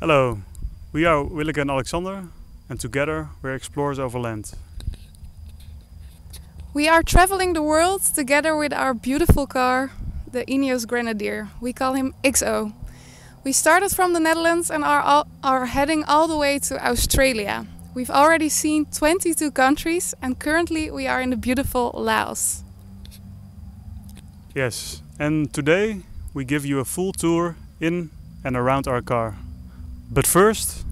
Hello, we are Willeke and Alexander, and together we're explorers Overland. We are traveling the world together with our beautiful car, the Ineos Grenadier. We call him XO. We started from the Netherlands and are heading all the way to Australia. We've already seen 22 countries and currently we are in the beautiful Laos. Yes, and today we give you a full tour in and around our car. But first...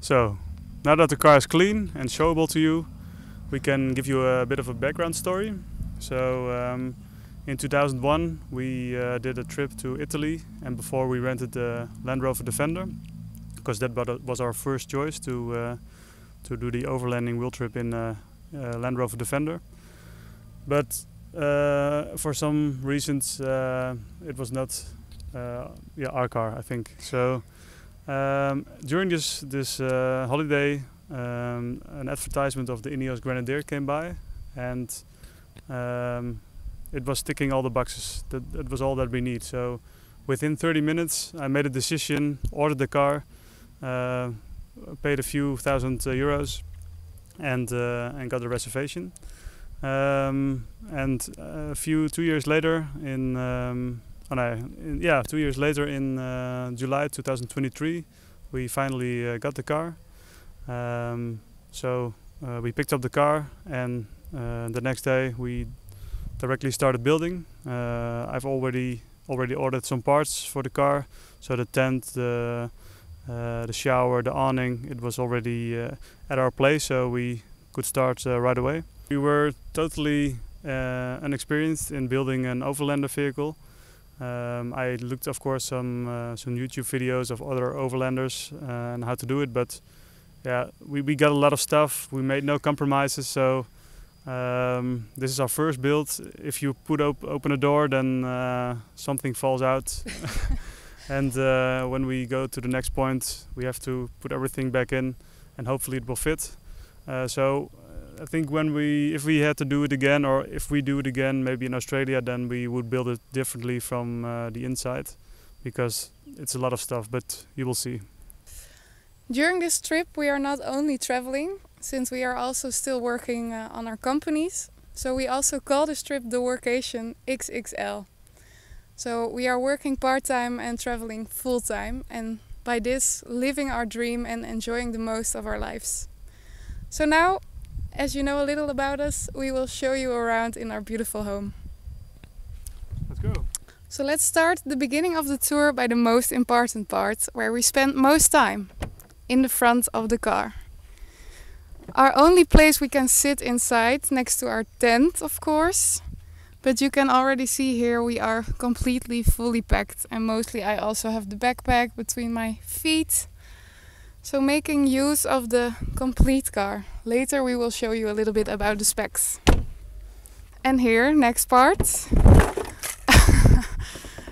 So, now that the car is clean and showable to you, we can give you a bit of a background story. So, in 2001 we did a trip to Italy, and before we rented the Land Rover Defender, because that was our first choice to do the overlanding wheel trip in Land Rover Defender. But for some reasons it was not our car, I think. So. During this holiday, an advertisement of the Ineos Grenadier came by, and it was ticking all the boxes. That was all that we need. So within 30 minutes I made a decision, ordered the car, paid a few thousand euros and got a reservation. And 2 years later, in 2 years later, in July 2023, we finally got the car. So we picked up the car, and the next day we directly started building. I've already ordered some parts for the car, so the tent, the shower, the awning, it was already at our place, so we could start right away. We were totally inexperienced in building an overlander vehicle. I looked, of course, some YouTube videos of other overlanders and how to do it, but yeah, we got a lot of stuff. We made no compromises, so this is our first build. If you open a door, then something falls out. And when we go to the next point, we have to put everything back in, and hopefully it will fit. So I think if we had to do it again, or if we do it again, maybe in Australia, then we would build it differently from the inside, because it's a lot of stuff, but you will see. During this trip we are not only traveling, since we are also still working on our companies, so we also call this trip the workation XXL. So we are working part-time and traveling full-time, and by this living our dream and enjoying the most of our lives. So now, as you know a little about us, we will show you around in our beautiful home. Let's go. So let's start the beginning of the tour by the most important part, where we spend most time, in the front of the car. Our only place we can sit inside, next to our tent, of course. But you can already see here we are completely fully packed, and mostly I also have the backpack between my feet. So making use of the complete car. Later we will show you a little bit about the specs. And here, next part.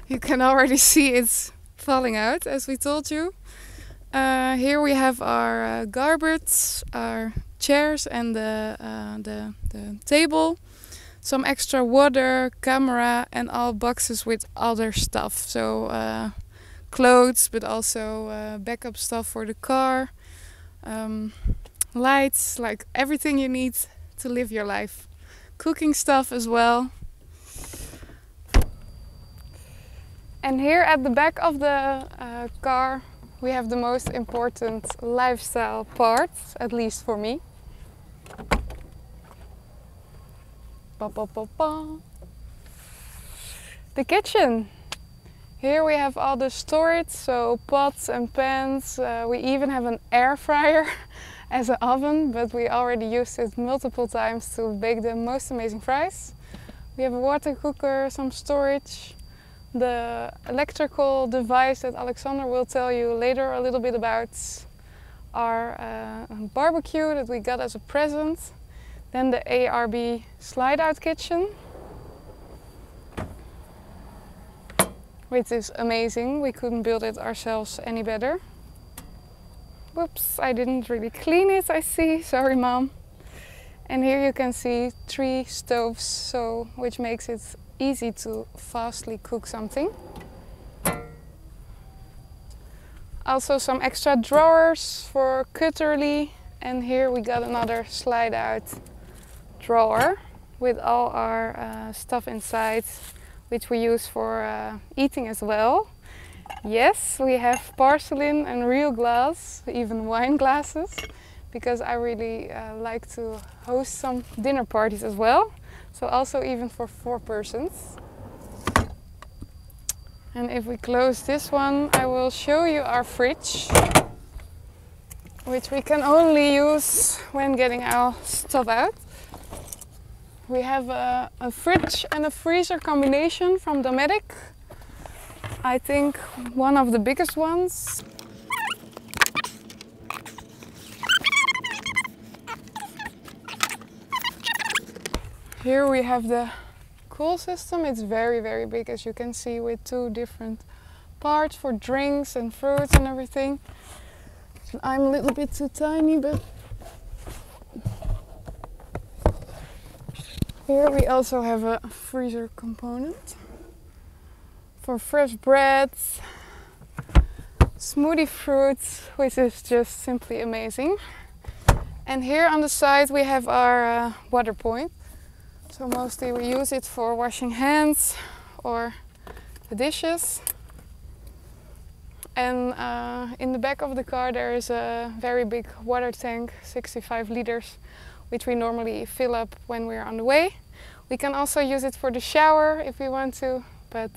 You can already see it's falling out, as we told you. Here we have our garbage, our chairs and the table. Some extra water, camera and all boxes with other stuff. So clothes, but also backup stuff for the car, lights, like everything you need to live your life. Cooking stuff as well. And here at the back of the car we have the most important lifestyle parts, at least for me. Ba, ba, ba, ba. The kitchen. Here we have all the storage, so pots and pans. We even have an air fryer as an oven, but we already used it multiple times to bake the most amazing fries. We have a water cooker, some storage. The electrical device that Alexander will tell you later a little bit about, our barbecue that we got as a present. Then the ARB slide-out kitchen, which is amazing. We couldn't build it ourselves any better. Whoops, I didn't really clean it, I see. Sorry, Mom. And here you can see 3 stoves, which makes it easy to fastly cook something. Also some extra drawers for cutlery, and here we got another slide-out drawer with all our stuff inside, which we use for eating as well. Yes, we have porcelain and real glass, even wine glasses, because I really like to host some dinner parties as well. So also even for 4 persons. And if we close this one, I will show you our fridge, which we can only use when getting our stuff out. We have a fridge and a freezer combination from Dometic. I think one of the biggest ones. Here we have the cool system. It's very, very big, as you can see, with 2 different parts for drinks and fruits and everything. I'm a little bit too tiny, but here we also have a freezer component for fresh bread, smoothie fruits, which is just simply amazing. And here on the side we have our water point. So mostly we use it for washing hands or the dishes. And in the back of the car there is a very big water tank, 65 liters, which we normally fill up when we're on the way. We can also use it for the shower if we want to, but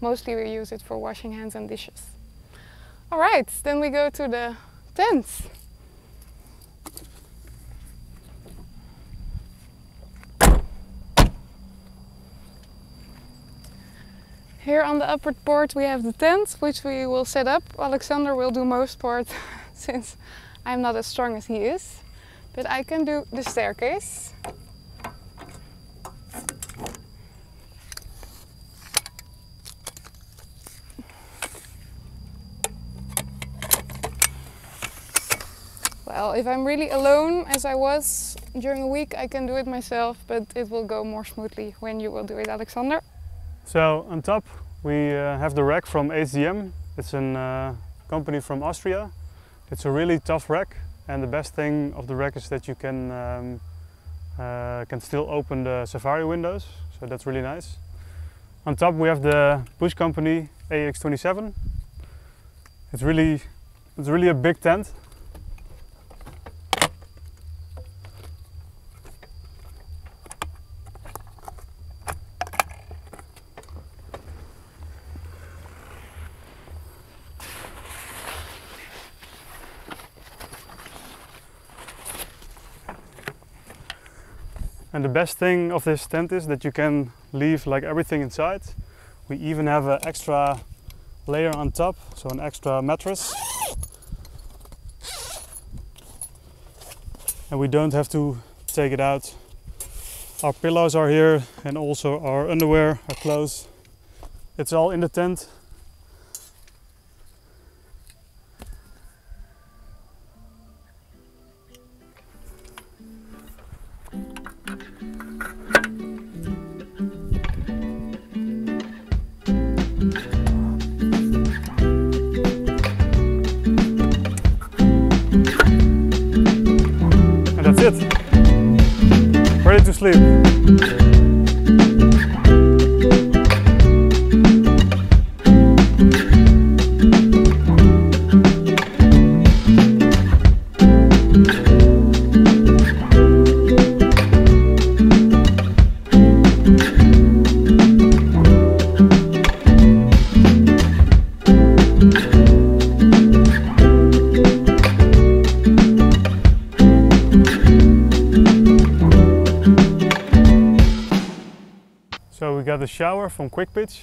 mostly we use it for washing hands and dishes. Alright, then we go to the tent. Here on the upper port we have the tent, which we will set up. Alexander will do most part since I'm not as strong as he is. But I can do the staircase. Well, if I'm really alone, as I was during a week, I can do it myself, but it will go more smoothly when you will do it, Alexander. So on top we have the rack from HGM. It's a company from Austria. It's a really tough rack, and the best thing of the rack is that you can still open the Safari windows, so that's really nice. On top we have the Bush company AX27. It's really a big tent. And the best thing of this tent is that you can leave like everything inside. We even have an extra layer on top, so an extra mattress. And we don't have to take it out. Our pillows are here, and also our underwear, our clothes. It's all in the tent. sleep. So we got the shower from Quick Pitch.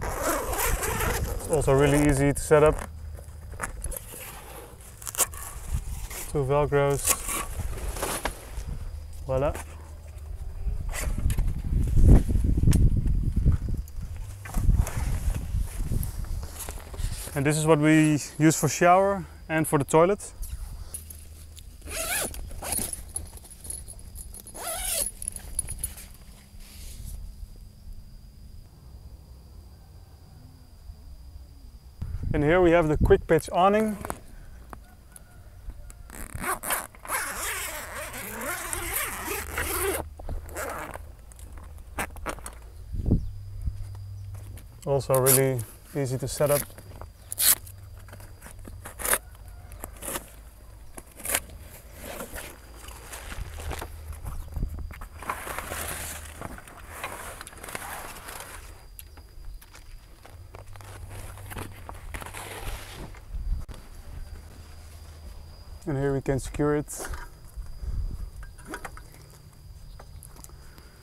It's also really easy to set up. 2 velcros. Voila. And this is what we use for shower and for the toilet. And here we have the Quick Pitch awning. Also really easy to set up. And here we can secure it.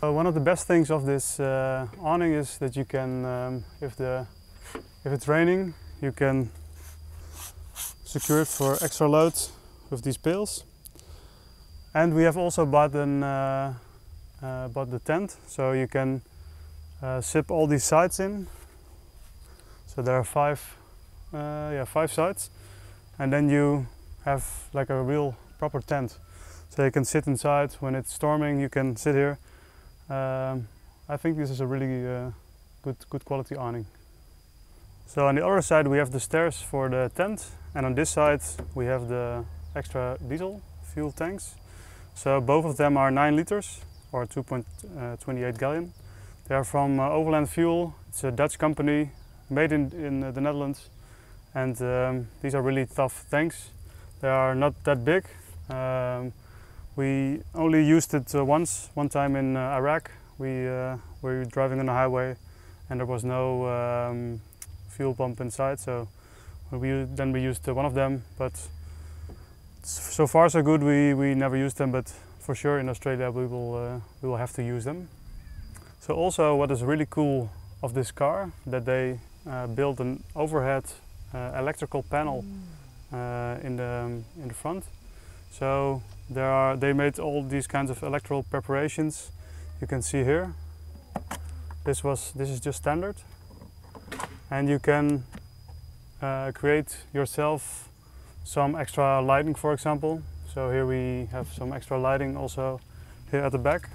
One of the best things of this awning is that you can, if it's raining, you can secure it for extra load with these pails. And we have also bought the tent, so you can zip all these sides in. So there are 5 sides, and then you have like a real proper tent. So you can sit inside when it's storming. You can sit here. I think this is a really good quality awning. So on the other side we have the stairs for the tent, and on this side we have the extra diesel fuel tanks. So both of them are 9 liters or 2.28 gallon. They are from Overland Fuel. It's a Dutch company made in the Netherlands, and these are really tough tanks. They are not that big. We only used it one time in Iraq. We were driving on the highway and there was no fuel pump inside, so we used one of them, but so far so good. We never used them, but for sure in Australia we will have to use them. So also what is really cool of this car, that they built an overhead electrical panel in the front. So they made all these kinds of electrical preparations. You can see here. This is just standard, and you can create yourself some extra lighting, for example. So here we have some extra lighting also here at the back.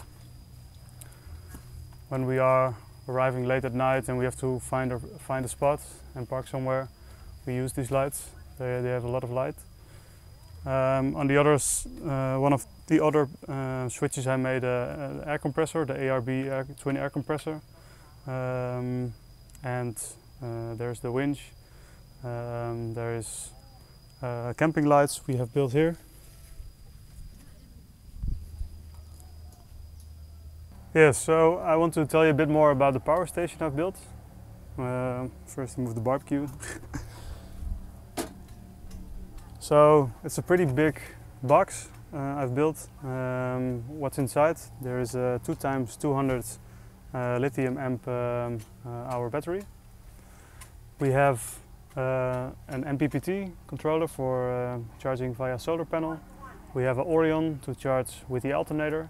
When we are arriving late at night and we have to find a spot and park somewhere, we use these lights. They have a lot of light. On the others, one of the other switches, I made an air compressor, the ARB twin air compressor, and there's the winch. There is camping lights we have built here. Yes, so I want to tell you a bit more about the power station I've built. First, move the barbecue. So it's a pretty big box I've built. What's inside? There is a 2x200 lithium amp hour battery. We have an MPPT controller for charging via solar panel. We have an Orion to charge with the alternator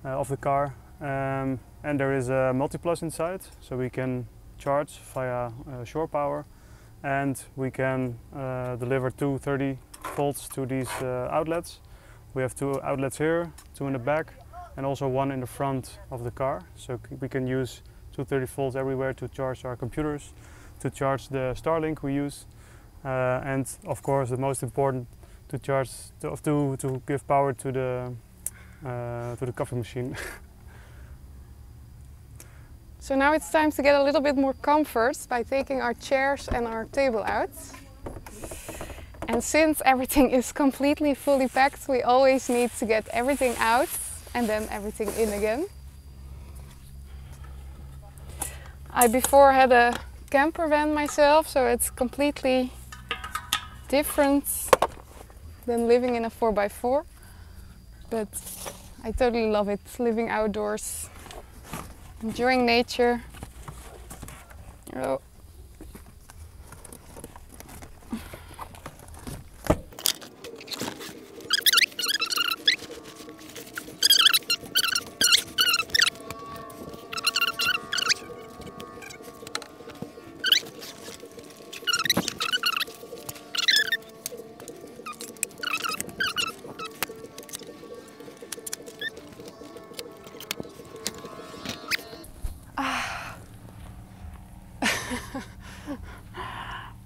of the car. And there is a MultiPlus inside, so we can charge via shore power, and we can deliver 230 volts to these outlets. We have 2 outlets here, 2 in the back, and also 1 in the front of the car. So we can use 230 volts everywhere to charge our computers, to charge the Starlink we use, and of course the most important, charge to give power to the coffee machine. So now it's time to get a little bit more comfort by taking our chairs and our table out. And since everything is completely fully packed, we always need to get everything out and then everything in again. I before had a camper van myself, so it's completely different than living in a 4x4. But I totally love it, living outdoors, enjoying nature. Oh.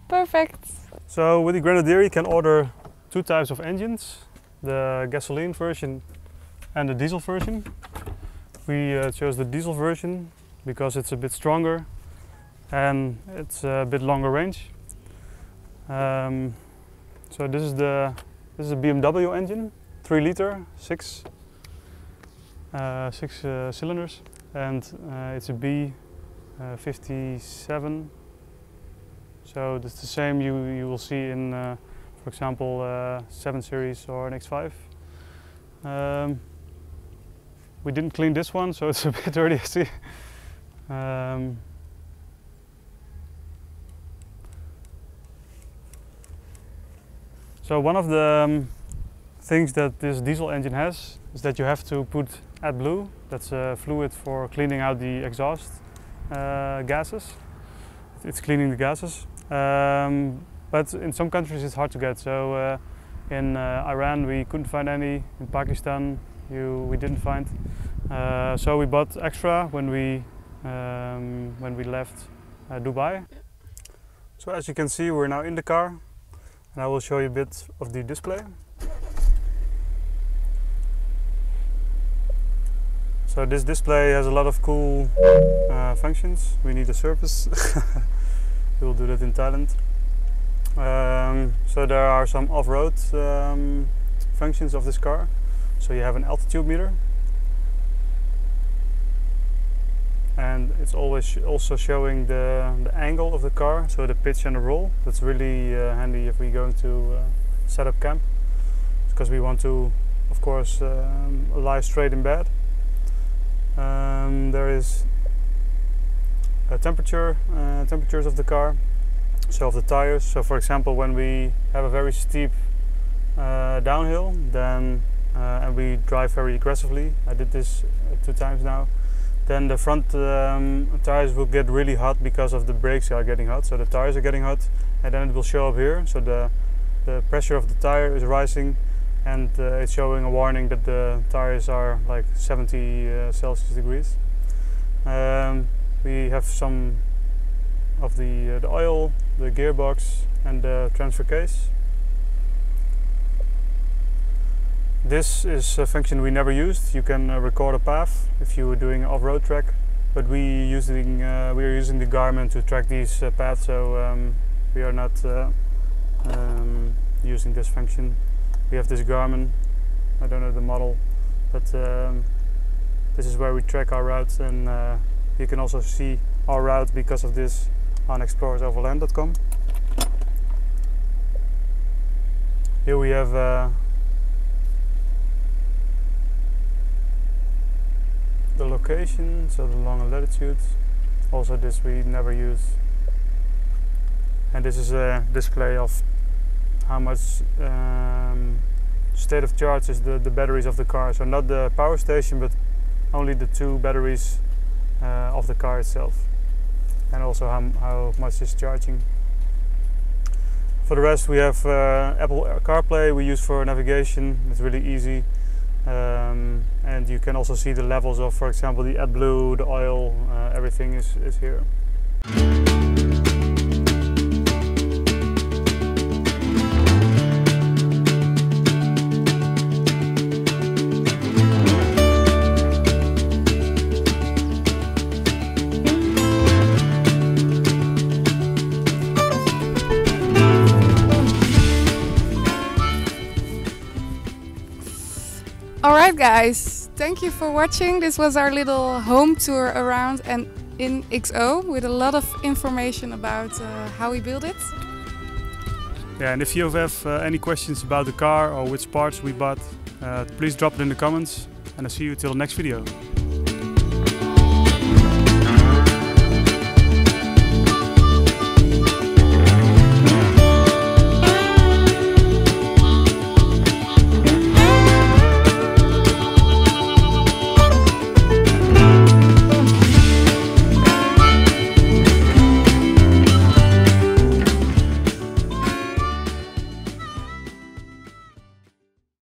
Perfect. So with the Grenadier you can order two types of engines, the gasoline version and the diesel version. We chose the diesel version because it's a bit stronger and it's a bit longer range. So this is a BMW engine, 3 liter, 6 cylinders, and it's a B57. So that's the same you will see in, for example, 7 Series or an X5. We didn't clean this one, so it's a bit dirty, I see. So one of the things that this diesel engine has is that you have to put AdBlue, that's a fluid for cleaning out the exhaust gases. It's cleaning the gases. But in some countries it's hard to get. So in Iran we couldn't find any. In Pakistan we didn't find. So we bought extra when we left Dubai. So as you can see, we're now in the car, and I will show you a bit of the display. So this display has a lot of cool functions. We need a surface. We'll do that in Thailand. So there are some off-road functions of this car. So you have an altitude meter, and it's always also showing the angle of the car, so the pitch and the roll. That's really handy if we're going to set up camp, because we want to, of course, lie straight in bed. There is a temperatures of the car, so of the tires. So for example, when we have a very steep downhill, then and we drive very aggressively, I did this 2 times now, then the front tires will get really hot because of the brakes are getting hot. So the tires are getting hot, and then it will show up here. So the pressure of the tire is rising, and it's showing a warning that the tires are like 70 Celsius degrees. We have some of the oil, the gearbox, and the transfer case. This is a function we never used. You can record a path if you were doing an off-road track, but we are using the Garmin to track these paths, so we are not using this function. We have this Garmin, I don't know the model, but this is where we track our routes, and you can also see our route because of this on explorersoverland.com. Here we have the location, so the longer latitudes. Also this we never use. And this is a display of how much state of charge is the batteries of the car. So not the power station, but only the 2 batteries of the car itself. And also how much is charging. For the rest, we have Apple CarPlay we use for navigation. It's really easy. And you can also see the levels of, for example, the AdBlue, the oil, everything is here. Alright guys, thank you for watching. This was our little home tour around and in XO with a lot of information about how we build it. Yeah, and if you have any questions about the car or which parts we bought, please drop it in the comments, and I'll see you till the next video.